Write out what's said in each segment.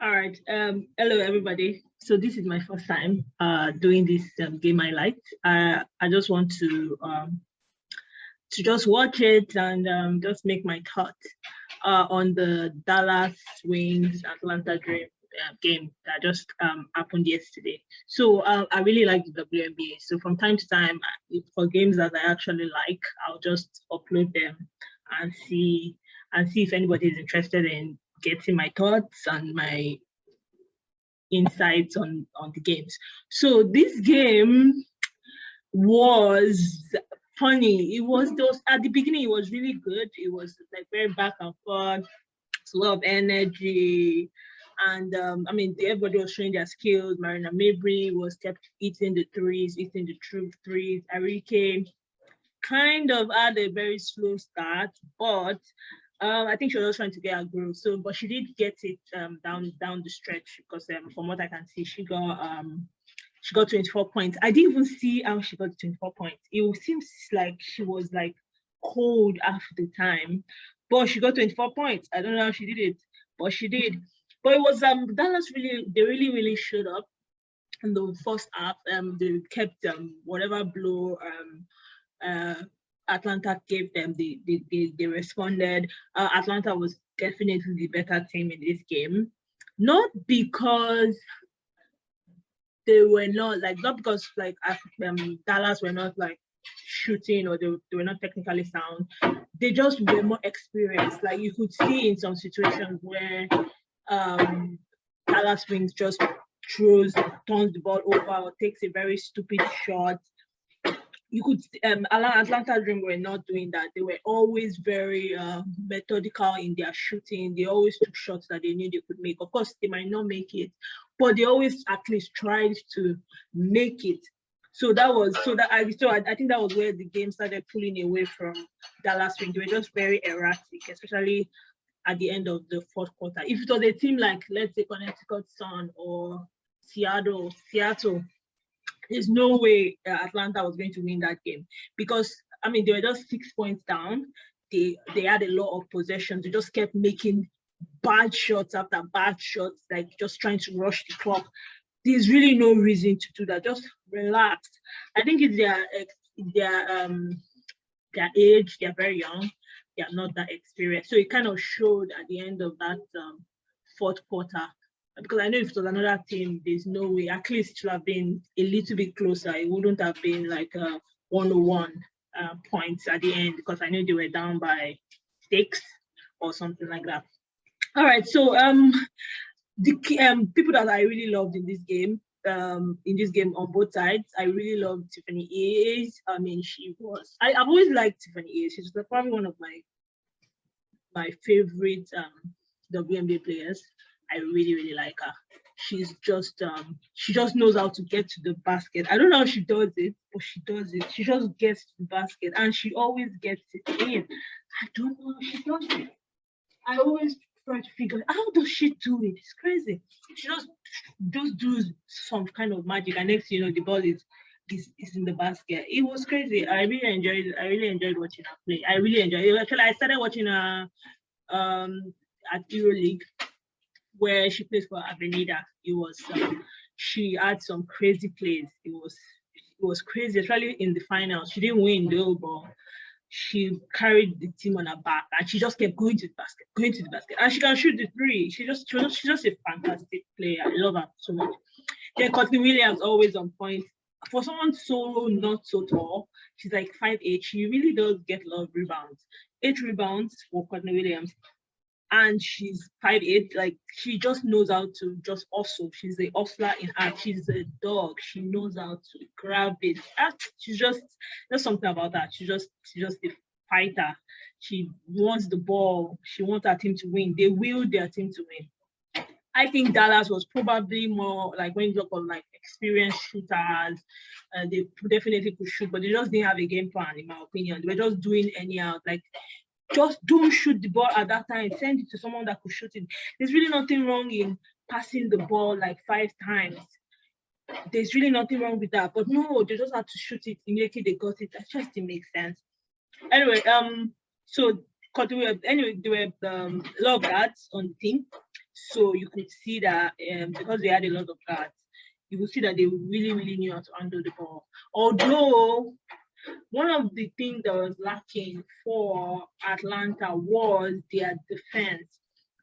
All right. Hello, everybody. So this is my first time doing this game highlight. I just want to just watch it and just make my thoughts on the Dallas Wings Atlanta Dream game that just happened yesterday. So I really like the WNBA. So from time to time, for games that I actually like, I'll just upload them and see if anybody is interested in getting my thoughts and my insights on the games. So this game was funny. It was those at the beginning. It was really good. It was like very back and forth, a lot of energy, and I mean everybody was showing their skills. Marina Mabry was kept eating the true threes. Arike kind of had a very slow start, but I think she was trying to get her groove. So, but she did get it down the stretch because from what I can see, she got 24 points. I didn't even see how she got 24 points. It seems like she was like cold half the time, but she got 24 points. I don't know how she did it, but she did. But it was Dallas really showed up in the first half. They kept whatever blow Atlanta gave them, they responded. Atlanta was definitely the better team in this game, not because they were not because Dallas were not like shooting or they were not technically sound. They just were more experienced. Like you could see in some situations where Dallas Wings just turns the ball over or takes a very stupid shot. You could Atlanta Dream were not doing that. They were always very methodical in their shooting. They always took shots that they knew they could make. Of course, they might not make it, but they always at least tried to make it. So I think that was where the game started pulling away from Dallas Wing. They were just very erratic, especially at the end of the fourth quarter. If it was a team like, let's say, Connecticut Sun or Seattle, there's no way Atlanta was going to win that game because I mean they were just 6 points down. They had a lot of possessions. They just kept making bad shots after bad shots, like just trying to rush the clock. There's really no reason to do that. Just relax. I think it's their age. They're very young. They are not that experienced. So it kind of showed at the end of that fourth quarter. Because I know if it was another team, there's no way. At least it should have been a little bit closer. It wouldn't have been like 101 points at the end because I know they were down by 6 or something like that. All right, so the people that I really loved in this game on both sides, I really loved Tiffany Hayes. I mean, I've always liked Tiffany Hayes. She's probably one of my favorite WNBA players. I really like her. She's just she just knows how to get to the basket. I don't know how she does it, but she does it. She just gets to the basket and she always gets it in. I don't know how she does it. I always try to figure out how does she do it. It's crazy. She just do some kind of magic, and next thing you know, the ball is in the basket. It was crazy. I really enjoyed it. I really enjoyed watching her play. I really enjoyed it. Actually, I started watching her at EuroLeague, where she plays for Avenida. It was she had some crazy plays. It was crazy, especially in the finals. She didn't win though, but she carried the team on her back and she just kept going to the basket. And she can shoot the three. She's just a fantastic player. I love her so much. Then Courtney Williams always on point. For someone so not so tall, she's like 5'8". She really does get a lot of rebounds. 8 rebounds for Courtney Williams. And she's 5'8", like she just knows how to just hustle. She's a hustler in art. She's a dog. She knows how to grab it. She's just, there's something about that. She's just a fighter. She wants the ball. She wants her team to win. They will their team to win. I think Dallas was probably more like when you talk about like experienced shooters, they definitely could shoot, but they just didn't have a game plan, in my opinion. They were just doing anyhow, like. Just don't shoot the ball at that time. Send it to someone that could shoot it. There's really nothing wrong in passing the ball like 5 times. There's really nothing wrong with that. But no, they just had to shoot it immediately they got it. That just didn't make sense. Anyway, so there were a lot of guards on the team. So you could see that because they had a lot of guards, you could see that they really, really knew how to handle the ball. Although one of the things that was lacking for Atlanta was their defense.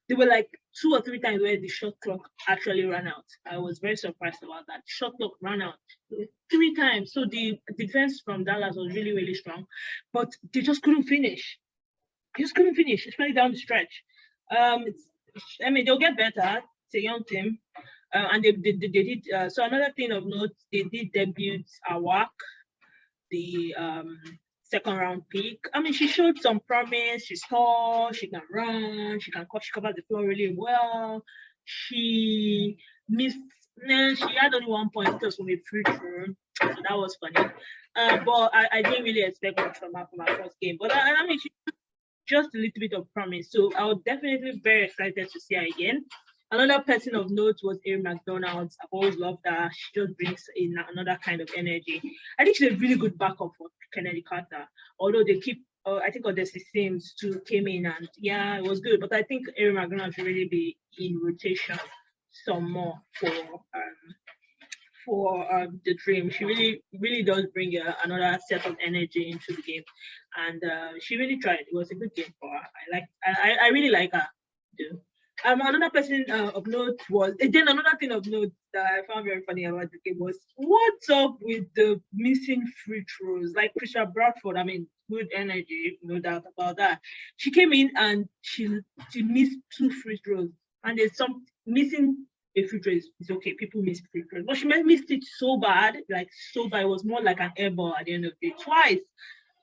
There were like 2 or 3 times where the shot clock actually ran out. I was very surprised about that. Shot clock ran out 3 times. So the defense from Dallas was really, really strong, but they just couldn't finish. They just couldn't finish, especially down the stretch. I mean, they'll get better. It's a young team. And they did. So another thing of note, they did debut Awak, the second round pick. I mean, she showed some promise. She's tall. She can run. She covers the floor really well. She missed. She had only 1 point just from a free throw, so that was funny. But I didn't really expect much from her first game. But I mean, she just a little bit of promise. So I was definitely very excited to see her again. Another person of note was Erin McDonald. I've always loved her. She just brings in another kind of energy. I think she's a really good backup for Kennedy Carter. Although they keep, I think Odessa Sims too came in and yeah, it was good. But I think Erin McDonald should really be in rotation some more for the Dream. She really, really does bring another set of energy into the game, and she really tried. It was a good game for her. I really like her. Too. Another person of note was again another thing of note that I found very funny about the game was what's up with the missing free throws? Like Krisha Bradford, I mean, good energy, no doubt about that. She came in and she missed 2 free throws, and there's some missing a free throw is okay. People miss free throws, but she missed it so bad, like so bad. It was more like an air ball at the end of the day, twice.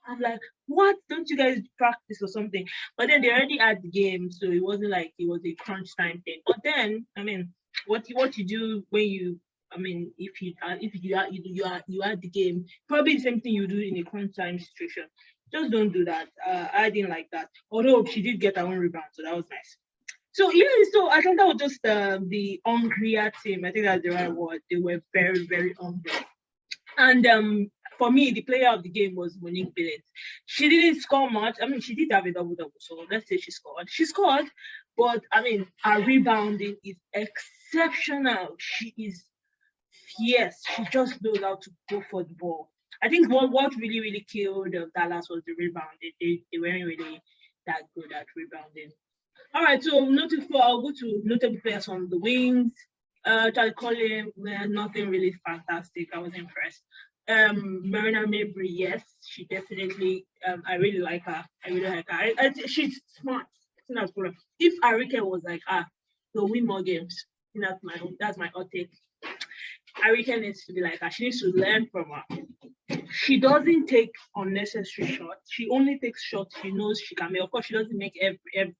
I'm like, what? Don't you guys practice or something? But then they already had the game, so it wasn't like it was a crunch time thing. But then, I mean, what you do when you, I mean, if you had the game, probably the same thing you do in a crunch time situation. Just don't do that. I didn't like that. Although she did get her own rebound, so that was nice. So yeah, so I think that was just the hungrier team. I think that's the right word. They were very, very hungry. And for me, the player of the game was Monique Billings. She didn't score much. I mean, she did have a double-double, so let's say she scored. She scored, but I mean, her rebounding is exceptional. She is fierce. She just knows how to go for the ball. I think what really, really killed Dallas was the rebound. They weren't really that good at rebounding. All right, so I'll go to notable players on the wings. Charlie Colley, nothing really fantastic. I was impressed. Marina Mabry, yes, she definitely. I really like her. I really like her. She's smart. If Arike was like they'll win more games. That's my hot take. Arike needs to be like her. She needs to learn from her. She doesn't take unnecessary shots. She only takes shots she knows she can make. Of course, she doesn't make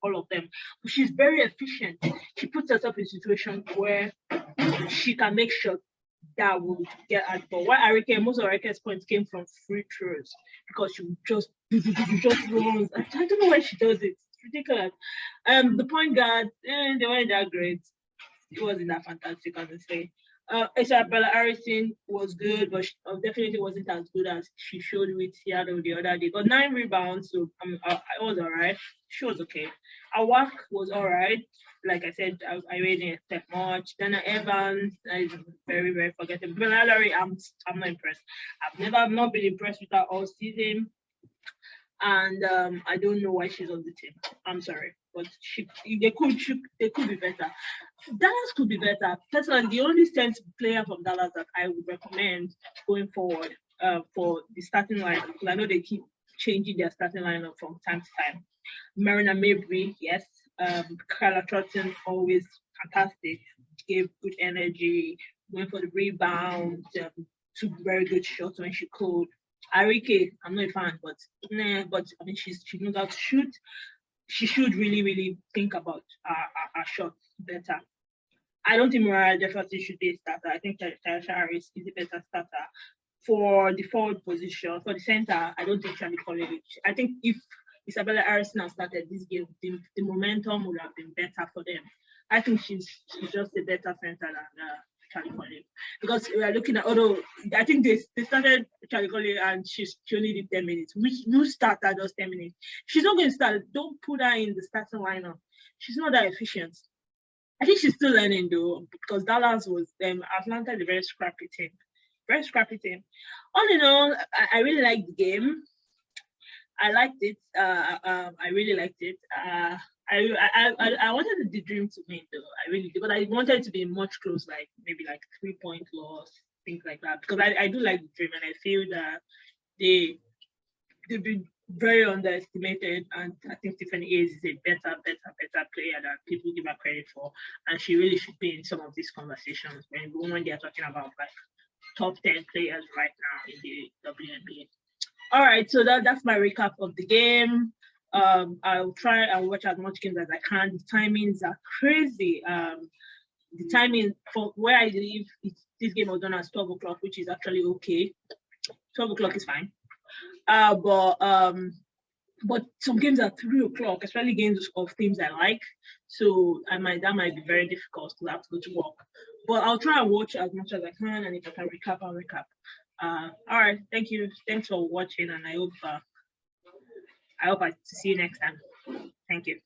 all of them, but she's very efficient. She puts herself in situations where she can make shots that would get at the ball. Why most of Arike's points came from free throws because she just runs. I don't know why she does it. It's ridiculous. The point guard, they weren't that great. It wasn't that fantastic, honestly. Isabella Harrison was good, but she definitely wasn't as good as she showed with Seattle the other day. Got 9 rebounds, so I was all right. She was okay. Awak was all right. Like I said, I really didn't expect much. Dana Evans is very, very forgettable. But Mallory, I'm not impressed. I've not been impressed with her all season. And I don't know why she's on the team. I'm sorry, but they could be better. Dallas could be better. Personally, the only sensible player from Dallas that I would recommend going forward for the starting lineup, because I know they keep changing their starting lineup from time to time. Marina Mabry, yes. Carla Trotton, always fantastic. Gave good energy, went for the rebound, took very good shots when she could. Arike, I'm not a fan, but I mean, she knows how to shoot. She should really, really think about her shots better. I don't think Mariah Jefferson should be a starter. I think Tasha Harris is a better starter. For the forward position, for the center, I don't think Charlie Colley. I think if Isabella Harrison had started this game, the momentum would have been better for them. I think she's just a better center than Charlie Colley. Because we are looking at, although I think they started Charlie Colley and she only did 10 minutes. Who started just 10 minutes? She's not going to start. Don't put her in the starting lineup. She's not that efficient. I think she's still learning though, because Dallas was Atlanta is a very scrappy team. Very scrappy team. All in all, I really liked the game. I liked it. I really liked it. I wanted the dream to win though. I really did, but I wanted it to be much close, like maybe like 3-point loss, things like that. Because I do like the dream, and I feel that they've been very underestimated. And I think Tiffany Hayes is a better player than people give her credit for, and she really should be in some of these conversations when they are talking about like top 10 players right now in the WNBA. All right, so that's my recap of the game. I'll try and watch as much games as I can. The timings are crazy. The timing for where I live, this game was done at 12 o'clock, which is actually okay. 12 o'clock is fine. But some games are 3 o'clock, especially games of teams I like. So that might be very difficult because I have to go to work. But I'll try and watch as much as I can, and if I can recap, I'll recap. All right, thank you. Thanks for watching, and I hope I see you next time. Thank you.